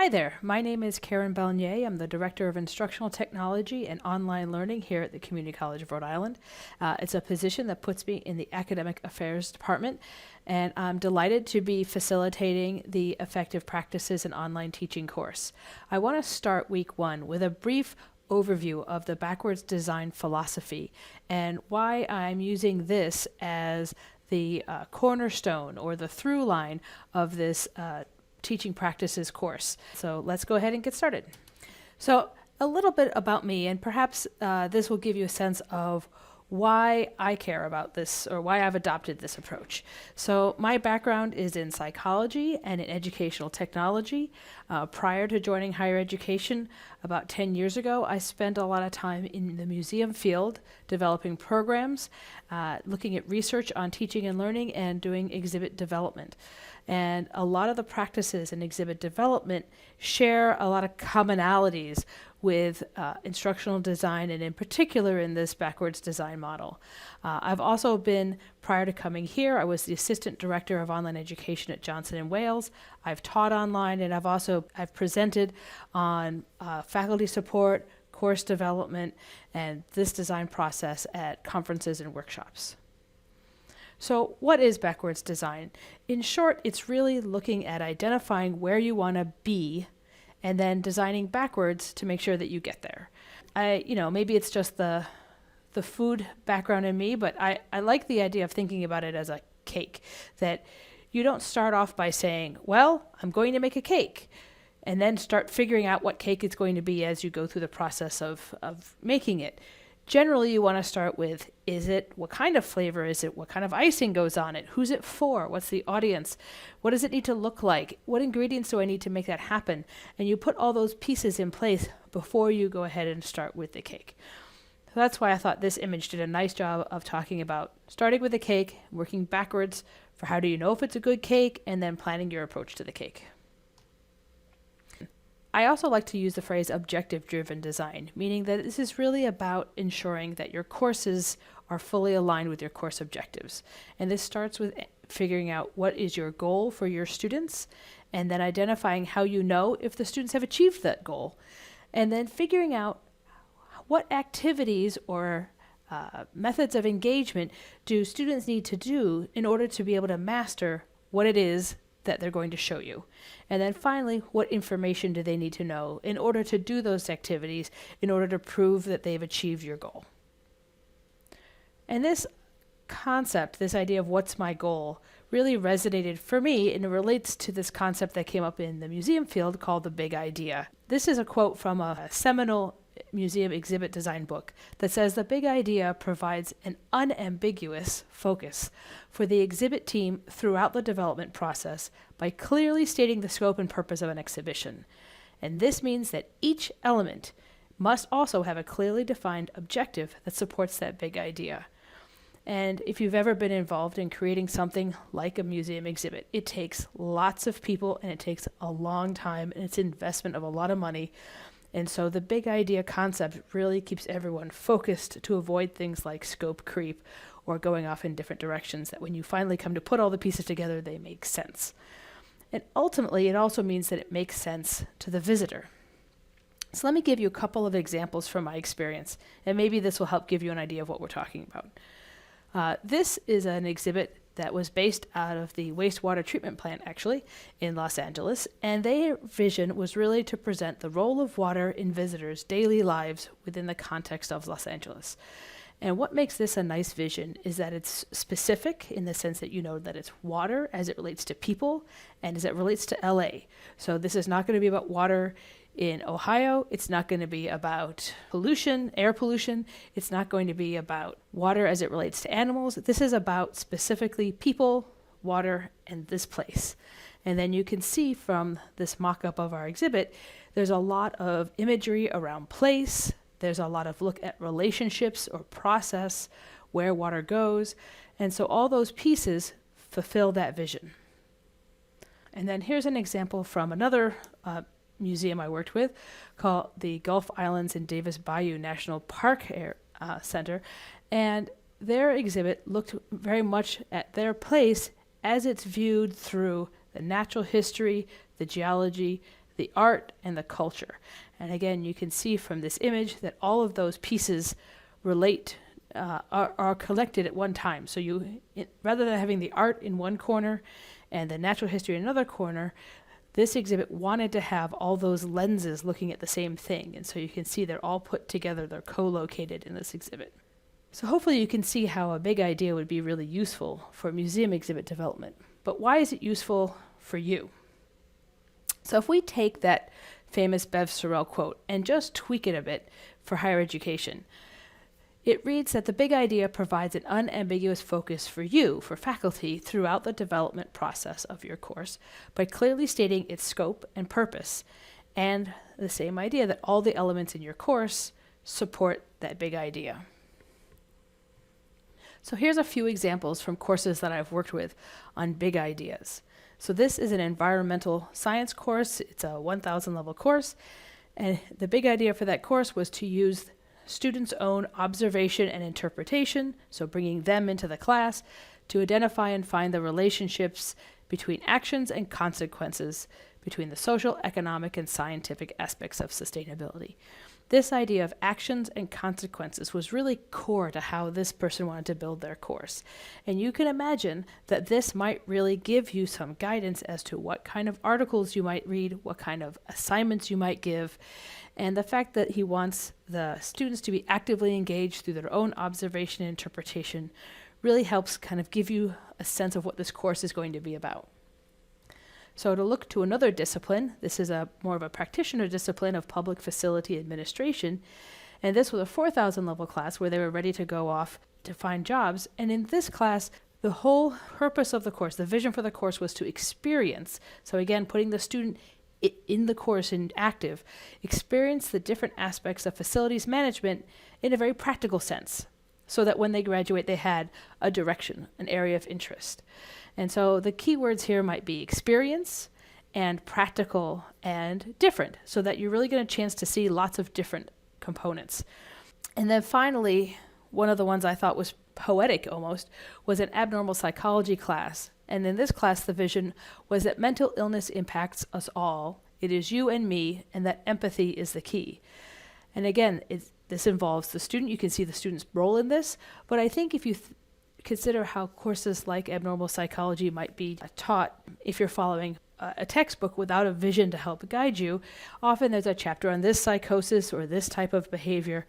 Hi there, my name is Karen Balnier. I'm the Director of Instructional Technology and Online Learning here at the Community College of Rhode Island. It's a position that puts me in the Academic Affairs Department, and I'm delighted to be facilitating the Effective Practices in Online Teaching course. I want to start week one with a brief overview of the backwards design philosophy and why I'm using this as the cornerstone or the through line of this teaching practices course. So let's go ahead and get started. So a little bit about me, and perhaps this will give you a sense of why I care about this or why I've adopted this approach. So my background is in psychology and in educational technology. Prior to joining higher education about 10 years ago, I spent a lot of time in the museum field developing programs, looking at research on teaching and learning, and doing exhibit development. And a lot of the practices in exhibit development share a lot of commonalities with instructional design, and in particular in this backwards design model. I've also been, prior to coming here, I was the Assistant Director of Online Education at Johnson & Wales. I've taught online, and I've presented on faculty support, course development, and this design process at conferences and workshops. So what is backwards design? In short, it's really looking at identifying where you want to be and then designing backwards to make sure that you get there. Maybe it's just the food background in me, but I like the idea of thinking about it as a cake, that you don't start off by saying, well, I'm going to make a cake, and then start figuring out what cake it's going to be as you go through the process of making it. Generally, you want to start with, what kind of flavor is it? What kind of icing goes on it? Who's it for? What's the audience? What does it need to look like? What ingredients do I need to make that happen? And you put all those pieces in place before you go ahead and start with the cake. So that's why I thought this image did a nice job of talking about starting with the cake, working backwards for how do you know if it's a good cake, and then planning your approach to the cake. I also like to use the phrase objective-driven design, meaning that this is really about ensuring that your courses are fully aligned with your course objectives. And this starts with figuring out what is your goal for your students, and then identifying how you know if the students have achieved that goal, and then figuring out what activities or methods of engagement do students need to do in order to be able to master what it is that they're going to show you. And then finally, what information do they need to know in order to do those activities, in order to prove that they've achieved your goal. And this concept, this idea of what's my goal, really resonated for me, and it relates to this concept that came up in the museum field called the big idea. This is a quote from a seminal museum exhibit design book that says the big idea provides an unambiguous focus for the exhibit team throughout the development process by clearly stating the scope and purpose of an exhibition. And this means that each element must also have a clearly defined objective that supports that big idea. And if you've ever been involved in creating something like a museum exhibit, it takes lots of people, and it takes a long time, and it's investment of a lot of money. And so the big idea concept really keeps everyone focused to avoid things like scope creep or going off in different directions, that when you finally come to put all the pieces together, they make sense. And ultimately, it also means that it makes sense to the visitor. So let me give you a couple of examples from my experience, and maybe this will help give you an idea of what we're talking about. This is an exhibit that was based out of the wastewater treatment plant, actually, in Los Angeles, and their vision was really to present the role of water in visitors' daily lives within the context of Los Angeles. And what makes this a nice vision is that it's specific in the sense that you know that it's water as it relates to people and as it relates to LA. So this is not going to be about water in Ohio. It's not going to be about pollution, air pollution. It's not going to be about water as it relates to animals. This is about specifically people, water, and this place. And then you can see from this mock-up of our exhibit, there's a lot of imagery around place. There's a lot of look at relationships or process, where water goes. And so all those pieces fulfill that vision. And then here's an example from another museum I worked with called the Gulf Islands and Davis Bayou National Park Center. And their exhibit looked very much at their place as it's viewed through the natural history, the geology, the art, and the culture. And again, you can see from this image that all of those pieces relate, are collected at one time. So rather than having the art in one corner and the natural history in another corner, this exhibit wanted to have all those lenses looking at the same thing. And so you can see they're all put together, they're co-located in this exhibit. So hopefully you can see how a big idea would be really useful for museum exhibit development. But why is it useful for you? So if we take that famous Bev Sorrell quote and just tweak it a bit for higher education, it reads that the big idea provides an unambiguous focus for you, for faculty, throughout the development process of your course by clearly stating its scope and purpose, and the same idea that all the elements in your course support that big idea. So here's a few examples from courses that I've worked with on big ideas. So this is an environmental science course. It's a 1,000 level course. And the big idea for that course was to use students' own observation and interpretation, so bringing them into the class, to identify and find the relationships between actions and consequences between the social, economic, and scientific aspects of sustainability. This idea of actions and consequences was really core to how this person wanted to build their course. And you can imagine that this might really give you some guidance as to what kind of articles you might read, what kind of assignments you might give, and the fact that he wants the students to be actively engaged through their own observation and interpretation really helps kind of give you a sense of what this course is going to be about. So to look to another discipline, this is more of a practitioner discipline of public facility administration, and this was a 4,000 level class where they were ready to go off to find jobs. And in this class, the whole purpose of the course, the vision for the course, was to experience. So again, putting the student in the course and active, experience the different aspects of facilities management in a very practical sense, so that when they graduate, they had a direction, an area of interest. And so the key words here might be experience and practical and different, so that you're really getting a chance to see lots of different components. And then finally, one of the ones I thought was poetic almost was an abnormal psychology class. And in this class, the vision was that mental illness impacts us all. It is you and me, and that empathy is the key. And again, this involves the student. You can see the student's role in this, but I think if you consider how courses like abnormal psychology might be taught, if you're following a textbook without a vision to help guide you, often there's a chapter on this psychosis or this type of behavior,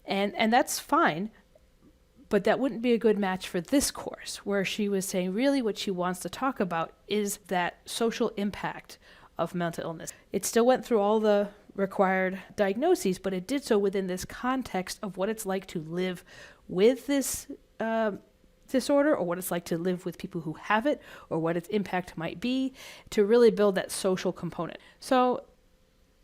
and that's fine, but that wouldn't be a good match for this course, where she was saying really what she wants to talk about is that social impact of mental illness. It still went through all the required diagnoses, but it did so within this context of what it's like to live with this disorder, or what it's like to live with people who have it, or what its impact might be, to really build that social component. So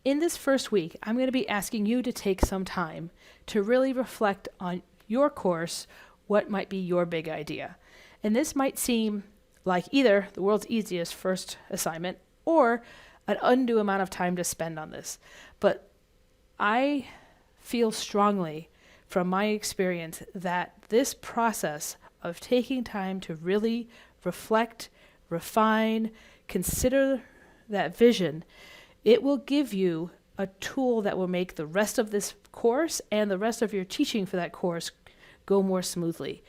in this first week, I'm going to be asking you to take some time to really reflect on your course, what might be your big idea. And this might seem like either the world's easiest first assignment or an undue amount of time to spend on this. But I feel strongly from my experience that this process of taking time to really reflect, refine, consider that vision, it will give you a tool that will make the rest of this course and the rest of your teaching for that course go more smoothly.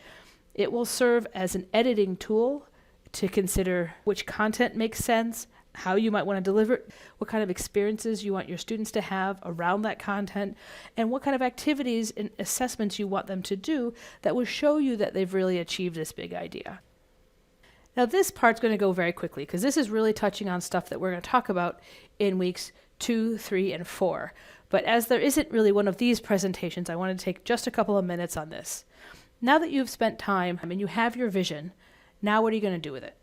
It will serve as an editing tool to consider which content makes sense, how you might want to deliver it, what kind of experiences you want your students to have around that content, and what kind of activities and assessments you want them to do that will show you that they've really achieved this big idea. Now this part's going to go very quickly because this is really touching on stuff that we're going to talk about in weeks 2, 3, and 4. But as there isn't really one of these presentations, I want to take just a couple of minutes on this. Now that you've spent time and you have your vision, now what are you going to do with it?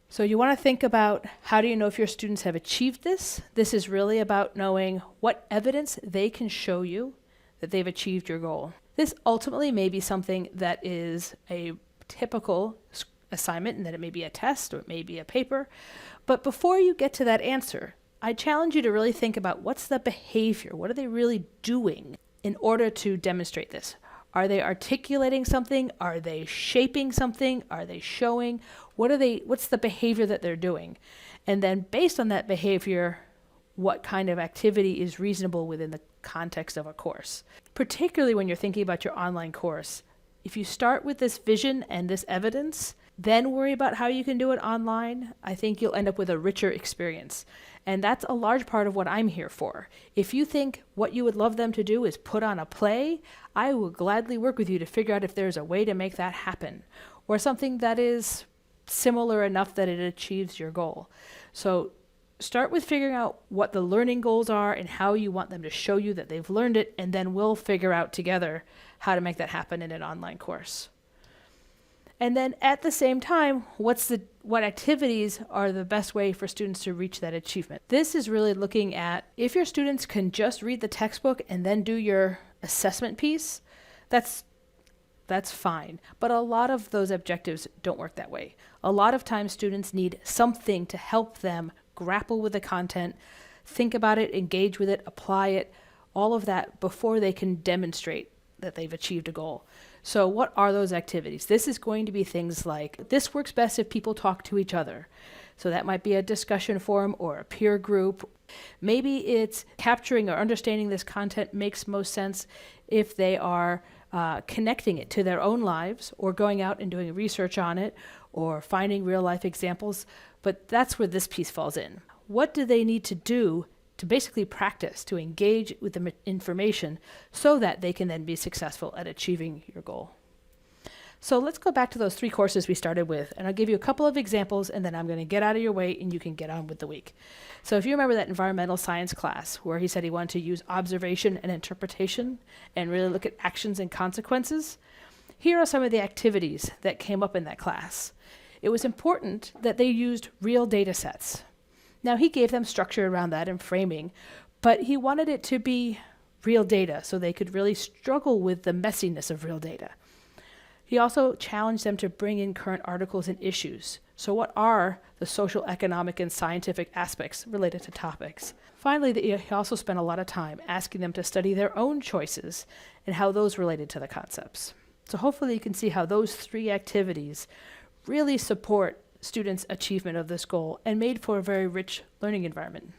So you want to think about, how do you know if your students have achieved this? This is really about knowing what evidence they can show you that they've achieved your goal. This ultimately may be something that is a typical assignment, and that it may be a test or it may be a paper. But before you get to that answer, I challenge you to really think about what's the behavior? What are they really doing in order to demonstrate this? Are they articulating something? Are they shaping something? Are they showing? What's the behavior that they're doing? And then based on that behavior, what kind of activity is reasonable within the context of a course? Particularly when you're thinking about your online course, if you start with this vision and this evidence, then worry about how you can do it online, I think you'll end up with a richer experience. And that's a large part of what I'm here for. If you think what you would love them to do is put on a play, I will gladly work with you to figure out if there's a way to make that happen, or something that is similar enough that it achieves your goal. So start with figuring out what the learning goals are and how you want them to show you that they've learned it, and then we'll figure out together how to make that happen in an online course. And then at the same time, what activities are the best way for students to reach that achievement? This is really looking at if your students can just read the textbook and then do your assessment piece, that's fine. But a lot of those objectives don't work that way. A lot of times students need something to help them grapple with the content, think about it, engage with it, apply it, all of that before they can demonstrate that they've achieved a goal. So what are those activities? This is going to be things like, this works best if people talk to each other. So that might be a discussion forum or a peer group. Maybe it's capturing or understanding this content makes most sense if they are connecting it to their own lives, or going out and doing research on it, or finding real life examples. But that's where this piece falls in. What do they need to do to basically practice, to engage with the information so that they can then be successful at achieving your goal? So let's go back to those 3 courses we started with, and I'll give you a couple of examples, and then I'm going to get out of your way and you can get on with the week. So if you remember that environmental science class where he said he wanted to use observation and interpretation and really look at actions and consequences, here are some of the activities that came up in that class. It was important that they used real data sets. Now, he gave them structure around that and framing, but he wanted it to be real data so they could really struggle with the messiness of real data. He also challenged them to bring in current articles and issues. So what are the social, economic, and scientific aspects related to topics? Finally, he also spent a lot of time asking them to study their own choices and how those related to the concepts. So hopefully you can see how those 3 activities really support students' achievement of this goal and made for a very rich learning environment.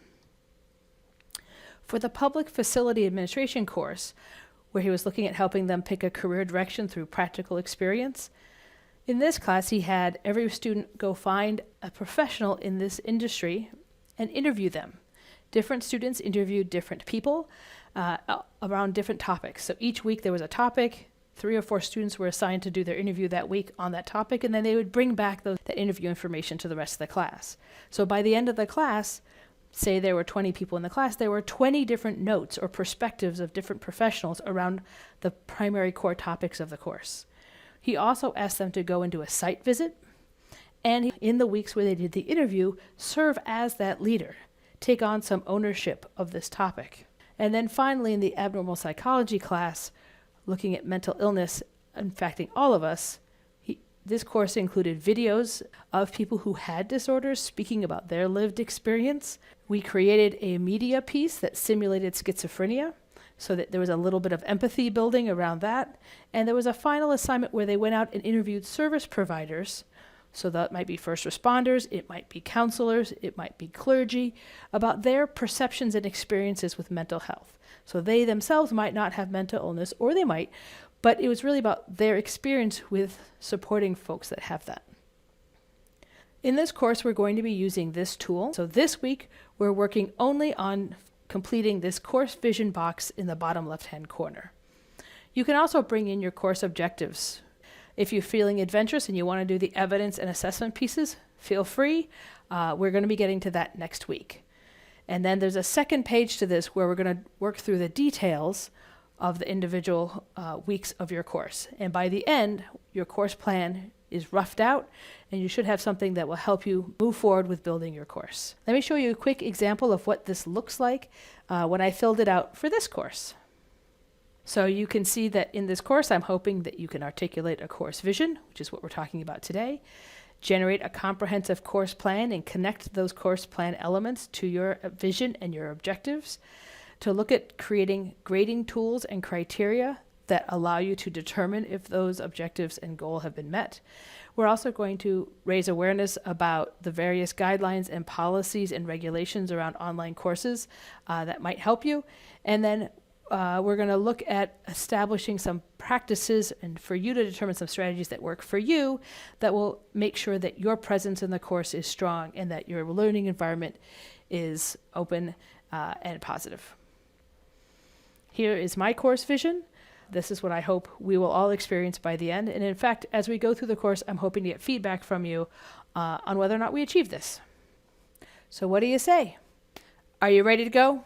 For the public facility administration course, where he was looking at helping them pick a career direction through practical experience, in this class he had every student go find a professional in this industry and interview them. Different students interviewed different people around different topics. So each week there was a topic. 3 or 4 students were assigned to do their interview that week on that topic, and then they would bring back that interview information to the rest of the class. So by the end of the class, say there were 20 people in the class, there were 20 different notes or perspectives of different professionals around the primary core topics of the course. He also asked them to go and do a site visit, and in the weeks where they did the interview, serve as that leader, take on some ownership of this topic. And then finally, in the abnormal psychology class, looking at mental illness infecting all of us, this course included videos of people who had disorders speaking about their lived experience. We created a media piece that simulated schizophrenia so that there was a little bit of empathy building around that. And there was a final assignment where they went out and interviewed service providers. So that might be first responders, it might be counselors, it might be clergy, about their perceptions and experiences with mental health. So they themselves might not have mental illness, or they might, but it was really about their experience with supporting folks that have that. In this course, we're going to be using this tool. So this week, we're working only on completing this course vision box in the bottom left-hand corner. You can also bring in your course objectives. If you're feeling adventurous and you want to do the evidence and assessment pieces, feel free. We're going to be getting to that next week. And then there's a second page to this where we're going to work through the details of the individual weeks of your course. And by the end, your course plan is roughed out, and you should have something that will help you move forward with building your course. Let me show you a quick example of what this looks like when I filled it out for this course. So you can see that in this course, I'm hoping that you can articulate a course vision, which is what we're talking about today, generate a comprehensive course plan and connect those course plan elements to your vision and your objectives, to look at creating grading tools and criteria that allow you to determine if those objectives and goal have been met. We're also going to raise awareness about the various guidelines and policies and regulations around online courses that might help you. And then we're going to look at establishing some practices and for you to determine some strategies that work for you that will make sure that your presence in the course is strong and that your learning environment is open and positive. Here is my course vision. This is what I hope we will all experience by the end. And in fact, as we go through the course, I'm hoping to get feedback from you on whether or not we achieve this. So what do you say? Are you ready to go?